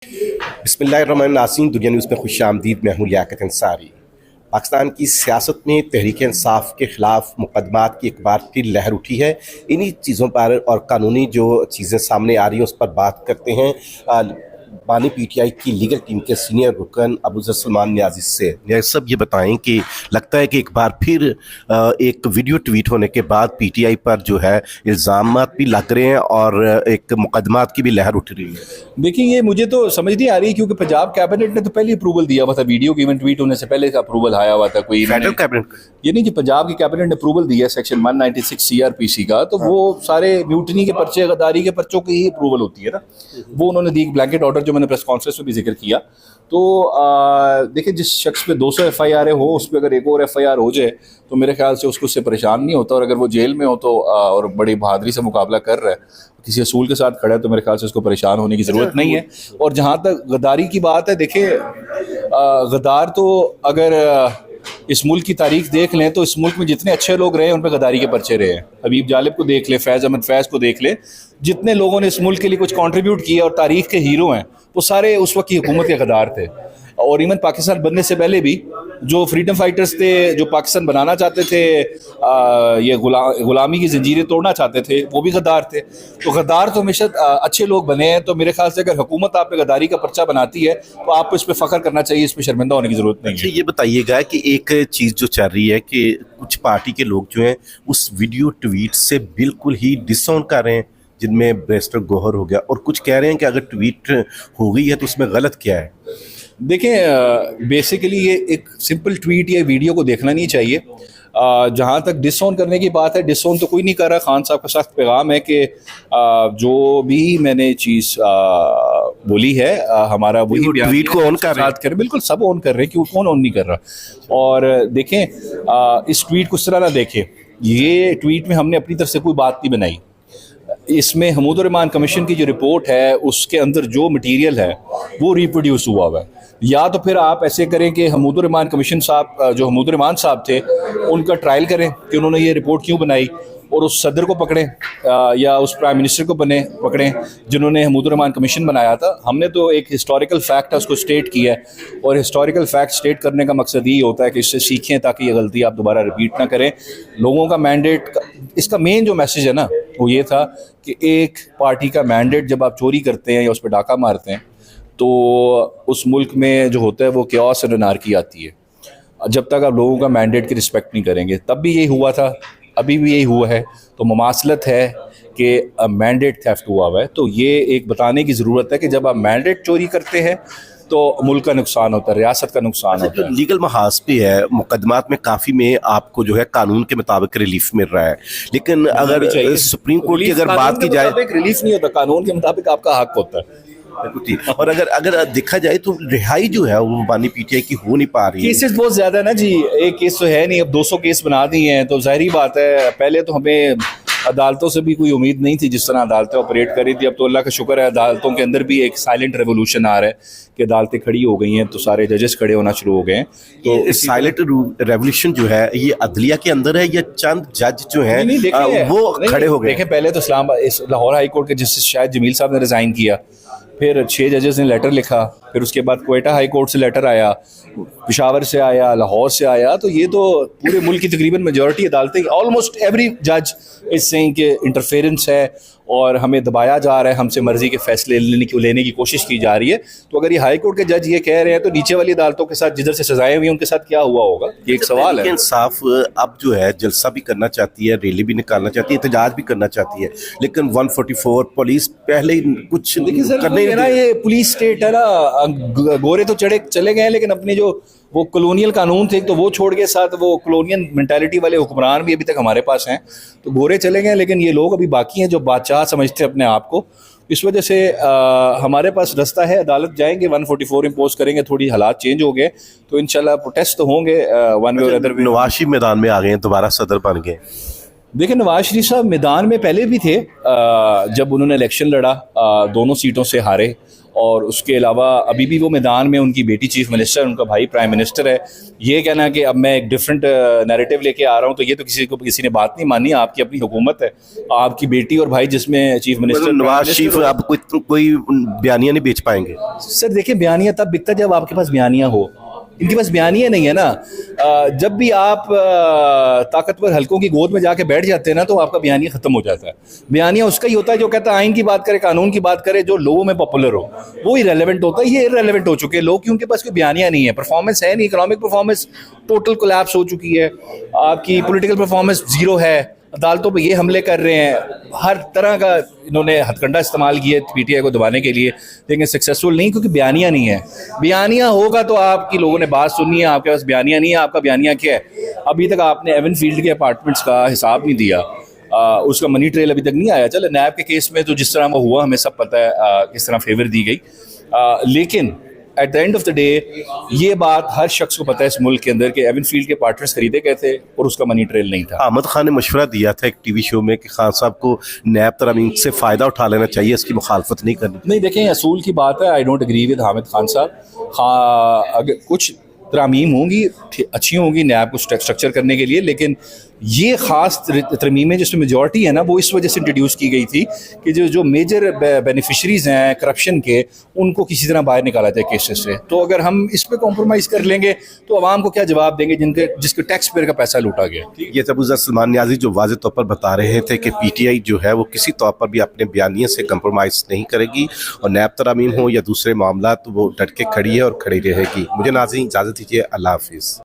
बिस्मिल्लाहिर्रहमानिर्रहीम। दुनिया न्यूज़ में खुशामदीद। मैं हूँ लियाकत अंसारी। पाकिस्तान की सियासत में तहरीक इंसाफ के ख़िलाफ़ मुकदमात की एक बार फिर लहर उठी है। इन्हीं चीज़ों पर और कानूनी जो चीज़ें सामने आ रही हैं उस पर बात करते हैं बानी पीटीआई की लीगल टीम के सीनियर रुकन अबू सलमान न्याज़ी से। न्याज़ी साहब, ये बताएं कि लगता है कि एक बार फिर एक वीडियो ट्वीट होने के बाद पीटीआई पर जो है इल्ज़ामात भी लग रहे हैं और एक मुकदमात की भी लहर उठ रही है। देखिए, ये मुझे तो समझ नहीं आ रही, क्योंकि पंजाब कैबिनेट ने तो पहले अप्रूवल दिया हुआ था। वीडियो की इवेंट ट्वीट होने से पहले का अप्रूवल आया हुआ था। कोई फेडरल कैबिनेट, ये नहीं कि पंजाब की कैबिनेट ने अप्रूवल दिया सेक्शन 196 सीआरपीसी का, तो वो सारे म्यूटनी के पर्चे, गद्दारी के पर्चों की ही अप्रूवल होती है ना। वो उन्होंने दी ब्लैंकेट ऑर्डर, जो मैंने प्रेस कॉन्फ्रेंस में भी जिक्र किया। तो देखिए, जिस शख्स पे 200 FIR हो, उस पर अगर एक और FIR हो जाए तो मेरे ख्याल से उसको उससे परेशान नहीं होता। और अगर वो जेल में हो तो और बड़ी बहादुरी से मुकाबला कर रहा है, किसी असूल के साथ खड़ा है, तो मेरे ख्याल से उसको परेशान होने की ज़रूरत नहीं है। और जहाँ तक गद्दारी की बात है, देखिए, गद्दार तो अगर इस मुल्क की तारीख देख लें तो इस मुल्क में जितने अच्छे लोग रहे हैं उन पर गद्दारी के पर्चे रहे हैं। हबीब जालिब को देख ले, फैज़ अहमद फैज़ को देख ले, जितने लोगों ने इस मुल्क के लिए कुछ कंट्रीब्यूट किया और तारीख के हीरो हैं, वो सारे उस वक्त की हुकूमत के गद्दार थे। और इवन पाकिस्तान बनने से पहले भी जो फ्रीडम फाइटर्स थे, जो पाकिस्तान बनाना चाहते थे, ये गुलामी की जंजीरें तोड़ना चाहते थे, वो भी गद्दार थे। तो गद्दार तो हमेशा अच्छे लोग बने हैं। तो मेरे ख्याल से अगर हुकूमत आप पे गद्दारी का पर्चा बनाती है तो आपको इस पर फ़ख्र करना चाहिए, इस पर शर्मिंदा होने की ज़रूरत नहीं है। अच्छा, ये बताइएगा कि एक चीज़ जो चल रही है कि कुछ पार्टी के लोग जो हैं उस वीडियो ट्वीट से बिल्कुल ही डिसऑन कर रहे हैं, जिनमें बैरिस्टर गौहर हो गया, और कुछ कह रहे हैं कि अगर ट्वीट हो गई है तो उसमें गलत क्या है। देखें, बेसिकली ये एक सिंपल ट्वीट या वीडियो को देखना नहीं चाहिए। जहाँ तक डिसऑन करने की बात है, डिसऑन तो कोई नहीं कर रहा। खान साहब का सख्त पैगाम है कि जो भी मैंने चीज़ बोली है, हमारा वही ट्वीट को ऑन कर रहे हैं। बिल्कुल सब ऑन कर रहे हैं, क्यों कौन ऑन नहीं कर रहा। और देखें, इस ट्वीट को इस तरह ना देखें। ये ट्वीट में हमने अपनी तरफ से कोई बात नहीं बनाई। इसमें हमीदुर्रहमान कमीशन की जो रिपोर्ट है उसके अंदर जो मटेरियल है वो रिप्रोड्यूस हुआ है। या तो फिर आप ऐसे करें कि हमीदुर्रहमान कमीशन साहब, जो हमीदुर्रहमान साहब थे, उनका ट्रायल करें कि उन्होंने ये रिपोर्ट क्यों बनाई, और उस सदर को पकड़ें या उस प्राइम मिनिस्टर को पकड़ें जिन्होंने हमीदुर्रहमान कमीशन बनाया था। हमने तो एक हिस्टोरिकल फैक्ट है उसको स्टेट किया है, और हिस्टोरिकल फैक्ट स्टेट करने का मकसद ये होता है कि इससे सीखें ताकि ये गलती आप दोबारा रिपीट ना करें। लोगों का मैंडेट, इसका मेन जो मैसेज है ना, वो ये था कि एक पार्टी का मैंडेट जब आप चोरी करते हैं या उस पर डाका मारते हैं तो उस मुल्क में जो होता है वो क्यास और अनार्की आती है। जब तक आप लोगों का मैंडेट की रिस्पेक्ट नहीं करेंगे, तब भी यही हुआ था, अभी भी यही हुआ है। तो मुमासलत है कि मैंडेट थेफ्ट हुआ है। तो ये एक बताने की ज़रूरत है कि जब आप मैंडेट चोरी करते हैं तो मुल्क का नुकसान होता है, रियासत का नुकसान होता है। लीगल महाज पे है, मुकदमात में काफ़ी में आपको जो है कानून के मुताबिक रिलीफ मिल रहा है, लेकिन अगर सुप्रीम कोर्ट की अगर बात की जाए, रिलीफ नहीं होता, कानून के मुताबिक आपका हक होता है। और अगर देखा जाए तो रिहाई जो है वो बानी पीटीआई की हो नहीं पा रही है। केसेस बहुत ज़्यादा है ना जी, एक केस तो है नहीं, अब 200 केस बना दिए हैं। तो ज़ाहिरी बात है, पहले तो हमें अदालतों से भी कोई उम्मीद नहीं थी जिस तरह अदालतें ऑपरेट कर रही थी। अब तो अल्लाह का शुक्र है, अदालतों के अंदर भी एक साइलेंट रेवोल्यूशन आ रहा है कि अदालतें खड़ी हो गई हैं, तो सारे जजेस खड़े होना शुरू हो गए हैं। तो साइलेंट रेवोल्यूशन जो है ये अदलिया के अंदर है या चंद जज जो है वो खड़े हो गए? देखें, पहले तो लाहौर हाई कोर्ट के जस्टिस शायद जमील साहब ने रिज़ाइन किया, फिर 6 जजेस ने लेटर लिखा, फिर उसके बाद क्वेटा हाई कोर्ट से लेटर आया, पेशावर से आया, लाहौर से आया। तो ये तो पूरे मुल्क की तकरीबन मेजॉरिटी अदालतें, ऑलमोस्ट एवरी जज इज सेइंग कि इंटरफेरेंस है और हमें दबाया जा रहा है, हमसे मर्जी के फैसले लेने की कोशिश की जा रही है। तो अगर ये हाई कोर्ट के जज ये कह रहे हैं तो नीचे वाली अदालतों के साथ जिधर से सजाएं हुई उनके साथ क्या हुआ होगा, ये एक सवाल है। इंसाफ अब जो है जलसा भी करना चाहती है, रैली भी निकालना चाहती है, एहतजाज भी करना चाहती है, लेकिन 144 पुलिस पहले ही कुछ करने ना, ये पुलिस स्टेट है ना। गोरे तो चले गए, लेकिन अपने जो वो कॉलोनियल कानून थे तो वो छोड़ के साथ वो कॉलोनियल मेंटालिटी वाले हुक्मरान भी अभी तक हमारे पास हैं। तो गोरे चले गए, लेकिन ये लोग अभी बाकी हैं जो बादशाह समझते हैं अपने आप को। इस वजह से हमारे पास रास्ता है, अदालत जाएंगे, 144 इम्पोज करेंगे। थोड़ी हालात चेंज हो गए तो इंशाल्लाह प्रोटेस्ट तो होंगे वन वे और अदर वे। नवाज शरीफ मैदान में आ गए हैं, दोबारा सदर बन गए। देखिए, नवाज शरीफ साहब मैदान में पहले भी थे, जब उन्होंने इलेक्शन लड़ा दोनों सीटों से हारे, और उसके अलावा अभी भी वो मैदान में उनकी बेटी चीफ मिनिस्टर, उनका भाई प्राइम मिनिस्टर है। ये कहना कि अब मैं एक डिफरेंट नैरेटिव लेके आ रहा हूँ, तो ये तो किसी ने बात नहीं मानी। आपकी अपनी हुकूमत है, आपकी बेटी और भाई जिसमें चीफ मिनिस्टर नवाज शरीफ अब कोई बयानिया नहीं बेच पाएंगे। सर देखिए, बयानिया तब बिकता जब आपके पास बयानिया हो। इनके पास बयानिया नहीं है ना। जब भी आप ताकतवर हलकों की गोद में जाके बैठ जाते हैं ना, तो आपका बयानिया ख़त्म हो जाता है। बयानिया उसका ही होता है जो कहता है आइन की बात करे, कानून की बात करे, जो लोगों में पॉपुलर हो, वो इरेलेवेंट होता है। ये इरेलेवेंट हो चुके हैं लोग, क्योंकि पास कोई बयानिया नहीं है, परफॉर्मेंस है नहीं, इकोनॉमिक परफॉर्मेंस टोटल कोलैप्स हो चुकी है, आपकी पॉलिटिकल परफॉर्मेंस जीरो है। अदालतों पे ये हमले कर रहे हैं, हर तरह का इन्होंने हथकंडा इस्तेमाल किया पीटीआई को दबाने के लिए, लेकिन सक्सेसफुल नहीं, क्योंकि बयानिया नहीं है। बयानिया होगा तो आपकी लोगों ने बात सुननी है। आपके पास बयानिया नहीं है। आपका बयानिया क्या है? अभी तक आपने एवन फील्ड के अपार्टमेंट्स का हिसाब नहीं दिया, उसका मनी ट्रेल अभी तक नहीं आया। चलो नैब के केस में तो जिस तरह वो हुआ हमें सब पता है, किस तरह फेवर दी गई, लेकिन at the end of the day ये बात हर शख्स को पता है इस मुल्क के अंदर कि एवन फील्ड के पार्टनर्स खरीदे गए थे और उसका मनी ट्रेल नहीं था। अहमद खान ने मशवरा दिया था एक टीवी शो में कि खान साहब को नैब तरमीम से फ़ायदा उठा लेना चाहिए, इसकी मुखालफत नहीं करनी। नहीं, देखें, असूल की बात है। I don't agree with Hamid Khan साहब। हाँ, अगर कुछ तरमीम होंगी अच्छी होंगी नैब को स्ट्रक्चर करने के लिए, लेकिन ये ख़ास तरमीमें जिसमें मेजॉरिटी है ना, वो इस वजह से इंट्रोड्यूस की गई थी कि जो मेजर बेनिफिशरीज हैं करप्शन के, उनको किसी तरह बाहर निकाला जाए केसेस से। तो अगर हम इस पे कॉम्प्रोमाइज़ कर लेंगे तो आवाम को क्या जवाब देंगे जिसके टैक्स पेयर का पैसा लूटा गया। ये अबू ज़र सलमान नियाज़ी जो वाज़ेह तौर पर बता रहे थे कि पीटीआई जो है वो किसी तौर पर भी अपने बयानिए से कंप्रोमाइज़ नहीं करेगी, और नैब तरमीम हो या दूसरे मामला, तो वो डट के खड़ी है और खड़ी रहेगी। मुझे नाज़रीन इजाज़त दीजिए, अल्लाह हाफिज़।